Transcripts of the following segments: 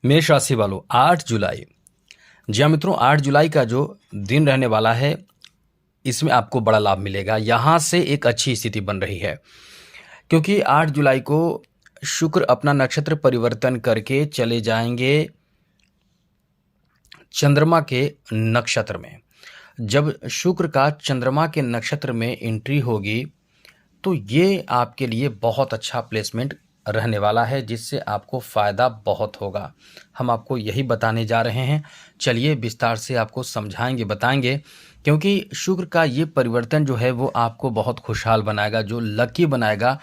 मेष राशि वालों 8 जुलाई। जी हाँ मित्रों, 8 जुलाई का जो दिन रहने वाला है इसमें आपको बड़ा लाभ मिलेगा। यहाँ से एक अच्छी स्थिति बन रही है क्योंकि 8 जुलाई को शुक्र अपना नक्षत्र परिवर्तन करके चले जाएंगे चंद्रमा के नक्षत्र में। जब शुक्र का चंद्रमा के नक्षत्र में एंट्री होगी तो ये आपके लिए बहुत अच्छा प्लेसमेंट रहने वाला है, जिससे आपको फ़ायदा बहुत होगा। हम आपको यही बताने जा रहे हैं। चलिए विस्तार से आपको समझाएंगे, बताएंगे, क्योंकि शुक्र का ये परिवर्तन जो है वो आपको बहुत खुशहाल बनाएगा, जो लकी बनाएगा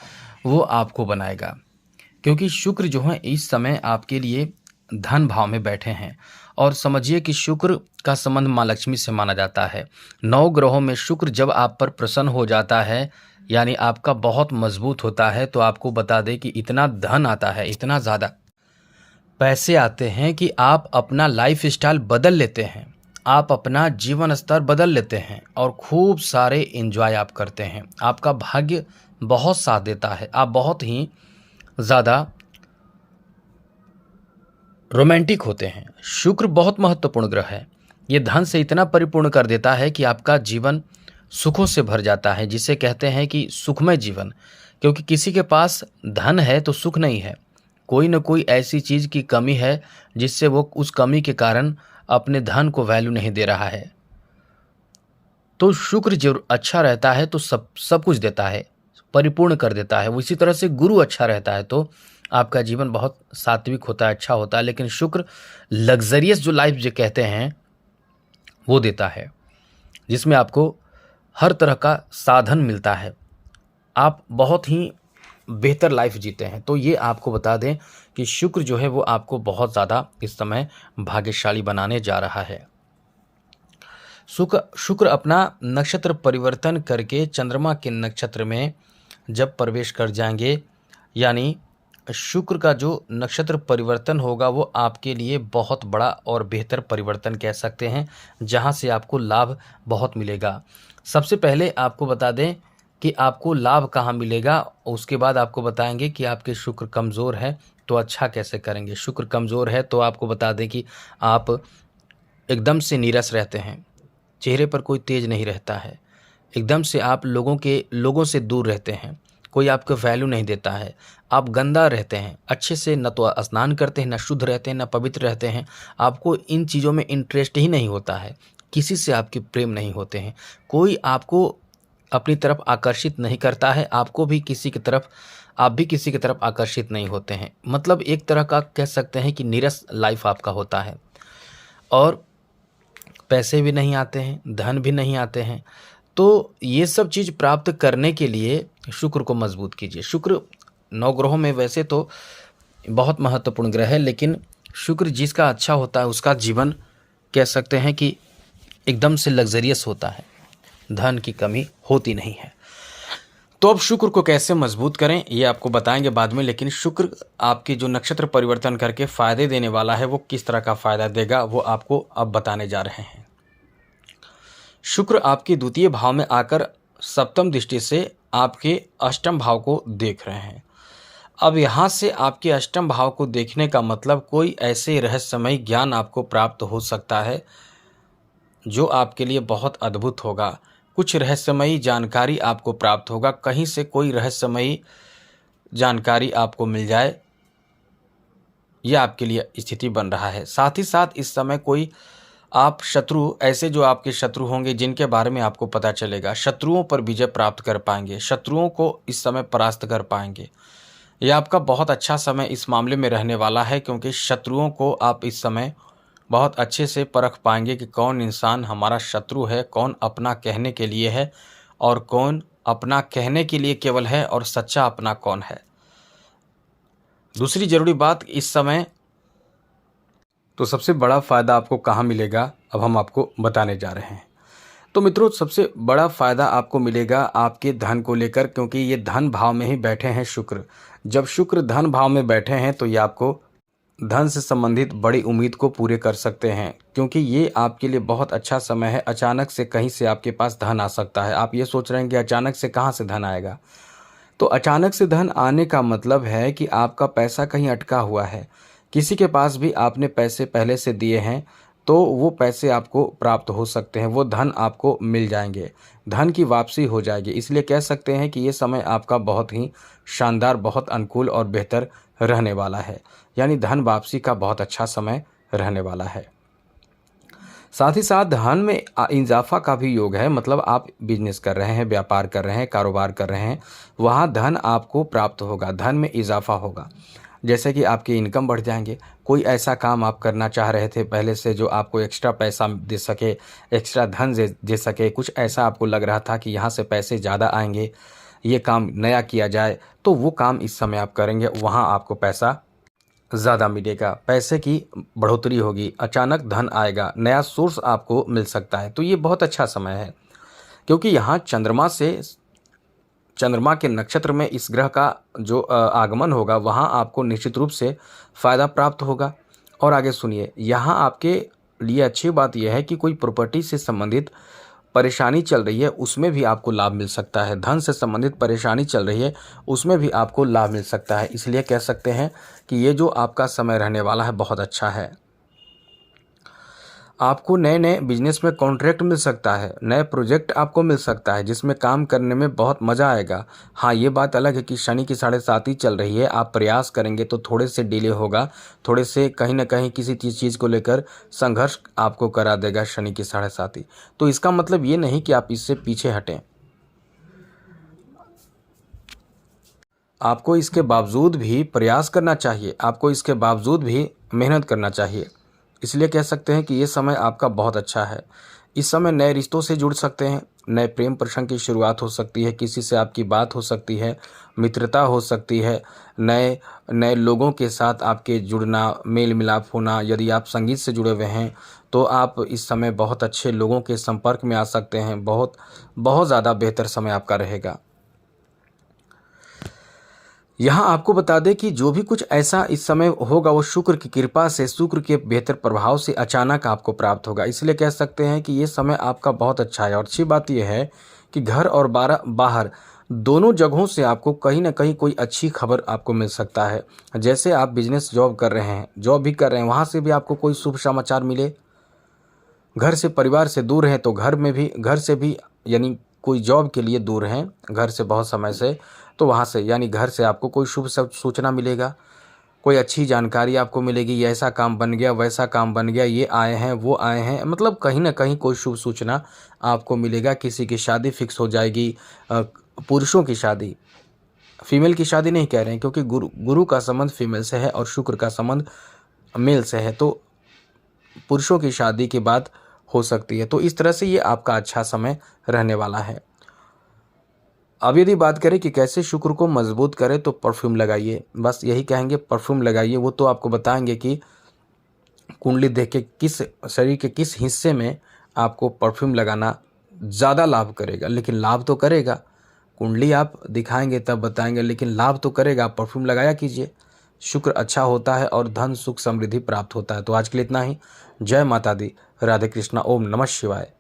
वो आपको बनाएगा। क्योंकि शुक्र जो है इस समय आपके लिए धन भाव में बैठे हैं और समझिए कि शुक्र का संबंध माँ लक्ष्मी से माना जाता है। 9 ग्रहों में शुक्र जब आप पर प्रसन्न हो जाता है, यानी आपका बहुत मजबूत होता है, तो आपको बता दें कि इतना धन आता है, इतना ज़्यादा पैसे आते हैं कि आप अपना लाइफ स्टाइल बदल लेते हैं, आप अपना जीवन स्तर बदल लेते हैं और खूब सारे एंजॉय आप करते हैं। आपका भाग्य बहुत साथ देता है, आप बहुत ही ज़्यादा रोमांटिक होते हैं। शुक्र बहुत महत्वपूर्ण ग्रह है। ये धन से इतना परिपूर्ण कर देता है कि आपका जीवन सुखों से भर जाता है, जिसे कहते हैं कि सुखमय जीवन। क्योंकि किसी के पास धन है तो सुख नहीं है, कोई न कोई ऐसी चीज़ की कमी है जिससे वो उस कमी के कारण अपने धन को वैल्यू नहीं दे रहा है। तो शुक्र जो अच्छा रहता है तो सब कुछ देता है, परिपूर्ण कर देता है। वो इसी तरह से गुरु अच्छा रहता है तो आपका जीवन बहुत सात्विक होता है, अच्छा होता है। लेकिन शुक्र लग्जरियस जो लाइफ जो कहते हैं वो देता है, जिसमें आपको हर तरह का साधन मिलता है, आप बहुत ही बेहतर लाइफ जीते हैं। तो ये आपको बता दें कि शुक्र जो है वो आपको बहुत ज़्यादा इस समय भाग्यशाली बनाने जा रहा है। शुक्र अपना नक्षत्र परिवर्तन करके चंद्रमा के नक्षत्र में जब प्रवेश कर जाएंगे, यानी शुक्र का जो नक्षत्र परिवर्तन होगा वो आपके लिए बहुत बड़ा और बेहतर परिवर्तन कह सकते हैं, जहां से आपको लाभ बहुत मिलेगा। सबसे पहले आपको बता दें कि आपको लाभ कहाँ मिलेगा, उसके बाद आपको बताएंगे कि आपके शुक्र कमज़ोर है तो अच्छा कैसे करेंगे। शुक्र कमज़ोर है तो आपको बता दें कि आप एकदम से नीरस रहते हैं, चेहरे पर कोई तेज नहीं रहता है, एकदम से आप लोगों से दूर रहते हैं, कोई आपको वैल्यू नहीं देता है, आप गंदा रहते हैं, अच्छे से न तो स्नान करते हैं, न शुद्ध रहते हैं, न पवित्र रहते हैं, आपको इन चीज़ों में इंटरेस्ट ही नहीं होता है, किसी से आपके प्रेम नहीं होते हैं, कोई आपको अपनी तरफ आकर्षित नहीं करता है, आप भी किसी की तरफ आकर्षित नहीं होते हैं। मतलब एक तरह का कह सकते हैं कि नीरस लाइफ आपका होता है और पैसे भी नहीं आते हैं, धन भी नहीं आते हैं। तो ये सब चीज़ प्राप्त करने के लिए शुक्र को मजबूत कीजिए। शुक्र 9 ग्रहों में वैसे तो बहुत महत्वपूर्ण ग्रह है, लेकिन शुक्र जिसका अच्छा होता है उसका जीवन कह सकते हैं कि एकदम से लग्जरियस होता है, धन की कमी होती नहीं है। तो अब शुक्र को कैसे मजबूत करें ये आपको बताएंगे बाद में, लेकिन शुक्र आपकी जो नक्षत्र परिवर्तन करके फ़ायदे देने वाला है वो किस तरह का फ़ायदा देगा वो आपको अब बताने जा रहे हैं। शुक्र आपके द्वितीय भाव में आकर सप्तम दृष्टि से आपके अष्टम भाव को देख रहे हैं। अब यहाँ से आपके अष्टम भाव को देखने का मतलब कोई ऐसे रहस्यमय ज्ञान आपको प्राप्त हो सकता है जो आपके लिए बहुत अद्भुत होगा। कुछ रहस्यमयी जानकारी आपको प्राप्त होगा, कहीं से कोई रहस्यमयी जानकारी आपको मिल जाए, यह आपके लिए स्थिति बन रहा है। साथ ही साथ इस समय कोई आप शत्रु, ऐसे जो आपके शत्रु होंगे जिनके बारे में आपको पता चलेगा, शत्रुओं पर विजय प्राप्त कर पाएंगे, शत्रुओं को इस समय परास्त कर पाएंगे। यह आपका बहुत अच्छा समय इस मामले में रहने वाला है, क्योंकि शत्रुओं को आप इस समय बहुत अच्छे से परख पाएंगे कि कौन इंसान हमारा शत्रु है, कौन अपना कहने के लिए है और कौन अपना कहने के लिए केवल है और सच्चा अपना कौन है। दूसरी ज़रूरी बात इस समय तो सबसे बड़ा फ़ायदा आपको कहाँ मिलेगा अब हम आपको बताने जा रहे हैं। तो मित्रों, सबसे बड़ा फ़ायदा आपको मिलेगा आपके धन को लेकर, क्योंकि ये धन भाव में ही बैठे हैं शुक्र। जब शुक्र धन भाव में बैठे हैं तो ये आपको धन से संबंधित बड़ी उम्मीद को पूरे कर सकते हैं, क्योंकि ये आपके लिए बहुत अच्छा समय है। अचानक से कहीं से आपके पास धन आ सकता है। आप ये सोच रहे हैं कि अचानक से कहाँ से धन आएगा, तो अचानक से धन आने का मतलब है कि आपका पैसा कहीं अटका हुआ है, किसी के पास भी आपने पैसे पहले से दिए हैं तो वो पैसे आपको प्राप्त हो सकते हैं, वो धन आपको मिल जाएंगे, धन की वापसी हो जाएगी। इसलिए कह सकते हैं कि ये समय आपका बहुत ही शानदार, बहुत अनुकूल और बेहतर रहने वाला है। यानी धन वापसी का बहुत अच्छा समय रहने वाला है। साथ ही साथ धन में इजाफा का भी योग है। मतलब आप बिजनेस कर रहे हैं, व्यापार कर रहे हैं, कारोबार कर रहे हैं, वहाँ धन आपको प्राप्त होगा, धन में इजाफा होगा। जैसे कि आपकी इनकम बढ़ जाएंगे। कोई ऐसा काम आप करना चाह रहे थे पहले से जो आपको एक्स्ट्रा पैसा दे सके, एक्स्ट्रा धन दे सके, कुछ ऐसा आपको लग रहा था कि यहाँ से पैसे ज़्यादा आएंगे, ये काम नया किया जाए, तो वो काम इस समय आप करेंगे, वहाँ आपको पैसा ज़्यादा मिलेगा, पैसे की बढ़ोतरी होगी, अचानक धन आएगा, नया सोर्स आपको मिल सकता है। तो ये बहुत अच्छा समय है, क्योंकि यहाँ चंद्रमा के नक्षत्र में इस ग्रह का जो आगमन होगा, वहाँ आपको निश्चित रूप से फ़ायदा प्राप्त होगा। और आगे सुनिए, यहाँ आपके लिए अच्छी बात यह है कि कोई प्रॉपर्टी से संबंधित परेशानी चल रही है, उसमें भी आपको लाभ मिल सकता है। धन से संबंधित परेशानी चल रही है, उसमें भी आपको लाभ मिल सकता है। इसलिए कह सकते हैं कि ये जो आपका समय रहने वाला है बहुत अच्छा है। आपको नए नए बिजनेस में कॉन्ट्रैक्ट मिल सकता है, नए प्रोजेक्ट आपको मिल सकता है, जिसमें काम करने में बहुत मज़ा आएगा। हाँ, ये बात अलग है कि शनि की 7.5 चल रही है, आप प्रयास करेंगे तो थोड़े से डिले होगा, थोड़े से कहीं ना कहीं किसी चीज़ को लेकर संघर्ष आपको करा देगा शनि की 7.5। तो इसका मतलब ये नहीं कि आप इससे पीछे हटें, आपको इसके बावजूद भी प्रयास करना चाहिए, आपको इसके बावजूद भी मेहनत करना चाहिए। इसलिए कह सकते हैं कि ये समय आपका बहुत अच्छा है। इस समय नए रिश्तों से जुड़ सकते हैं, नए प्रेम प्रसंग की शुरुआत हो सकती है, किसी से आपकी बात हो सकती है, मित्रता हो सकती है, नए नए लोगों के साथ आपके जुड़ना, मेल मिलाप होना। यदि आप संगीत से जुड़े हुए हैं तो आप इस समय बहुत अच्छे लोगों के संपर्क में आ सकते हैं। बहुत बहुत ज़्यादा बेहतर समय आपका रहेगा। यहाँ आपको बता दें कि जो भी कुछ ऐसा इस समय होगा वो शुक्र की कृपा से, शुक्र के बेहतर प्रभाव से अचानक आपको प्राप्त होगा। इसलिए कह सकते हैं कि ये समय आपका बहुत अच्छा है। और अच्छी बात यह है कि घर और बाहर दोनों जगहों से आपको कहीं ना कहीं कोई अच्छी खबर आपको मिल सकता है। जैसे आप बिजनेस जॉब कर रहे हैं, जॉब भी कर रहे हैं, वहाँ से भी आपको कोई शुभ समाचार मिले। घर से, परिवार से दूर हैं तो घर से भी, यानी कोई जॉब के लिए दूर हैं घर से बहुत समय से, तो वहाँ से यानी घर से आपको कोई शुभ सूचना मिलेगा, कोई अच्छी जानकारी आपको मिलेगी। ये ऐसा काम बन गया, वैसा काम बन गया, ये आए हैं, वो आए हैं, मतलब कहीं ना कहीं कोई शुभ सूचना आपको मिलेगा। किसी की शादी फिक्स हो जाएगी, पुरुषों की शादी, फीमेल की शादी नहीं कह रहे हैं, क्योंकि गुरु का संबंध फीमेल से है और शुक्र का संबंध मेल से है, तो पुरुषों की शादी की बात हो सकती है। तो इस तरह से ये आपका अच्छा समय रहने वाला है। अब यदि बात करें कि कैसे शुक्र को मजबूत करें, तो परफ्यूम लगाइए, बस यही कहेंगे, परफ्यूम लगाइए। वो तो आपको बताएंगे कि कुंडली देख के किस शरीर के किस हिस्से में आपको परफ्यूम लगाना ज़्यादा लाभ करेगा, लेकिन लाभ तो करेगा। कुंडली आप दिखाएंगे तब बताएंगे, लेकिन लाभ तो करेगा। आप परफ्यूम लगाया कीजिए, शुक्र अच्छा होता है और धन सुख समृद्धि प्राप्त होता है। तो आज के लिए इतना ही। जय माता दी, राधे कृष्णा, ओम नमः शिवाय।